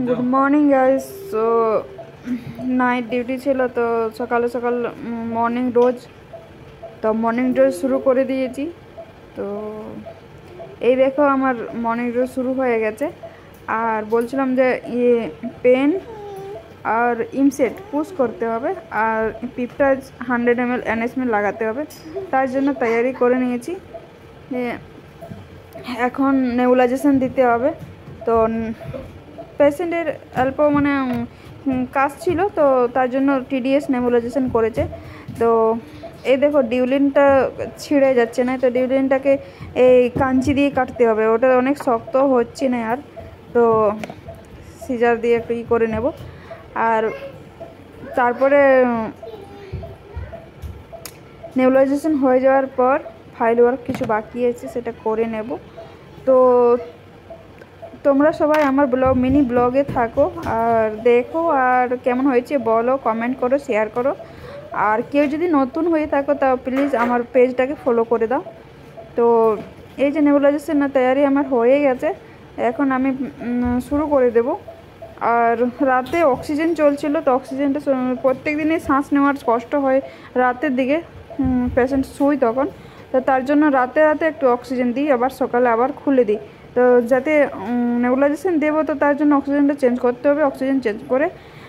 Good morning guys. তো night duty ছিল, তো সকালে সকাল মর্নিং ডোজ, তো মর্নিং ডোজ শুরু করে দিয়েছি। তো এই দেখো আমার মর্নিং ডোজ শুরু হয়ে গেছে। আর বলছিলাম যে পেন আর ইমসেট পুশ করতে হবে, আর পিপটাজ 100 ml এনএসএম লাগাতে হবে। তার জন্য তৈরি করে নিয়েছি। এখন নেবুলাইজেশন দিতে হবে। তো পেশেন্টের অল্প মানে কাজ ছিল, তো তার জন্য টিডিএস নেবুলাইজেশন করেছে। তো এই দেখো ডিউলিনটা ছিঁড়ে যাচ্ছে না, তো ডিউলিনটাকে এই কাঞ্চি দিয়ে কাটতে হবে। ওটা অনেক শক্ত হচ্ছে না আর, তো সিজার দিয়ে একটু করে নেব। আর তারপরে নেবুলাইজেশন হয়ে যাওয়ার পর ফাইল ওয়ার্ক কিছু বাকি আছে, সেটা করে নেব। তো তোমরা সবাই আমার মিনি ব্লগে থাকো আর দেখো, আর কেমন হয়েছে বলো, কমেন্ট করো, শেয়ার করো। আর কেউ যদি নতুন হয়ে থাকো তা প্লিজ আমার পেজটাকে ফলো করে দাও। তো এই যে নেবুলাইজেশন তৈরি আমার হয়ে গেছে, এখন আমি শুরু করে দেব। আর রাতে অক্সিজেন চলছিল, তো অক্সিজেনটা প্রত্যেক দিনই শ্বাস নেওয়ার কষ্ট হয় রাতের দিকে, পেশেন্ট শুই তখন। তো তার জন্য রাতে রাতে একটু অক্সিজেন দিই, আবার সকালে আবার খুলে দিই। তো যাতে নেবুলাইজেশন দেবো, তো তার জন্য অক্সিজেনটা চেঞ্জ করতে হবে। অক্সিজেন চেঞ্জ করে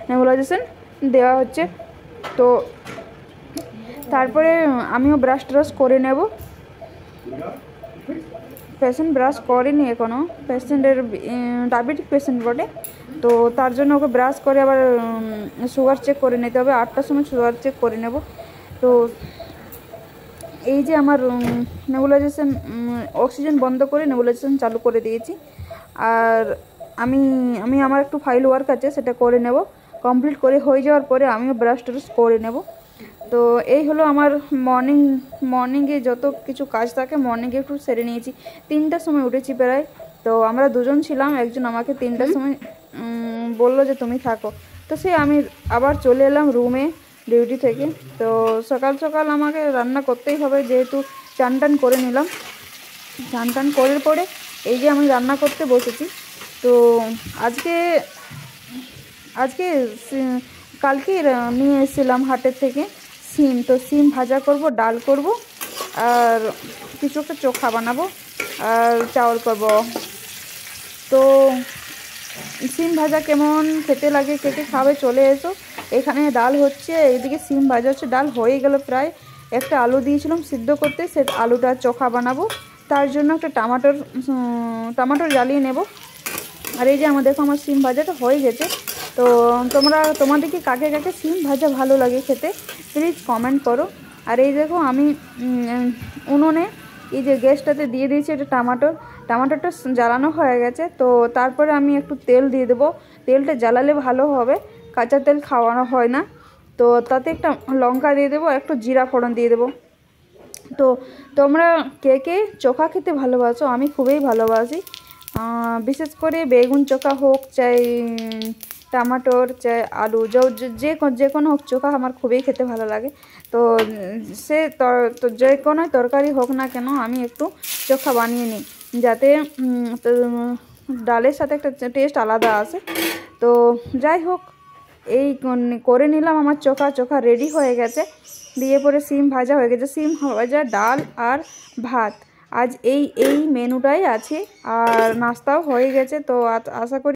নেবুলাইজেশন দেওয়া হচ্ছে। তো তারপরে আমিও ব্রাশ ট্রাশ করে নেব। পেশেন্ট ব্রাশ করেনি এখনও, পেশেন্টের ডায়াবেটিক পেশেন্ট বটে। তো তার জন্য ওকে ব্রাশ করে আবার সুগার চেক করে নিতে হবে। 8টার সময় সুগার চেক করে নেব। তো এই যে আমার নেবুলাইজেশন অক্সিজেন বন্ধ করে নেবুলাইজেশন চালু করে দিয়েছি। আর আমি আমার একটু ফাইল ওয়ার্ক আছে, সেটা করে নেব। কমপ্লিট করে হয়ে যাওয়ার পরে আমিও ব্রাশ ট্রাশ করে নেব। তো এই হলো আমার মর্নিংয়ে যত কিছু কাজ থাকে মর্নিংয়ে একটু সেরে নিয়েছি। 3টার সময় উঠেছি প্রায়। তো আমরা দুজন ছিলাম, একজন আমাকে 3টার সময় বললো যে তুমি থাকো। তো আমি আবার চলে এলাম রুমে ডিউটি থেকে। তো সকাল সকাল আমাকে রান্না করতেই হবে, যেহেতু চান টান করে নিলাম। চান টান করার পরে এই যে আমি রান্না করতে বসেছি। তো আজকে কালকে নিয়ে এসেছিলাম হাটের থেকে সিম। তো সিম ভাজা করব, ডাল করব, আর কিছু একটা চোখা বানাবো, আর চাউল করব। তো সিম ভাজা কেমন খেতে লাগে, কে কে খাবে চলে এসো। এখানে ডাল হচ্ছে, এইদিকে সিম ভাজা হচ্ছে। ডাল হয়ে গেল প্রায়। একটা আলু দিয়েছিলাম সিদ্ধ করতে, সে আলুটা চোখা বানাবো। তার জন্য একটা টমাটোর জ্বালিয়ে নেব। আর এই যে দেখো আমার সিম ভাজাটা হয়ে গেছে। তো তোমাদেরকে কাকে কাকে সিম ভাজা ভালো লাগে খেতে প্লিজ কমেন্ট করো। আর এই দেখো আমি উনুনে এই যে গ্যাসটাতে দিয়ে দিয়েছি এটা টমাটোটা জ্বালানো হয়ে গেছে। তো তারপরে আমি একটু তেল দিয়ে দেবো। তেলটা জ্বালালে ভালো হবে, কাঁচা তেল খাওয়ানো হয় না। তো তাতে একটা লঙ্কা দিয়ে দেবো, একটু জিরা ফোড়ন দিয়ে দেবো। তো তোমরা কে কে চোখা খেতে ভালোবাসো? আমি খুবই ভালোবাসি। বিশেষ করে বেগুন চোখা হোক, চাই টমাটোর, চাই আলু, যে কোনো হোক, চোখা আমার খুবই খেতে ভালো লাগে। তো সে যে কোনো তরকারি হোক না কেন, আমি একটু চোখা বানিয়ে নিই, যাতে ডালের সাথে একটা টেস্ট আলাদা আসে। তো যাই হোক, এই করে নিলাম। আমার চোখা রেডি হয়ে গেছে। দিয়ে পরে সিম ভাজা হয়ে গেছে, সিম ভাজা, ডাল আর ভাত। আজ এই মেনুটাই আছে, আর নাস্তাও হয়ে গেছে। তো আশা করি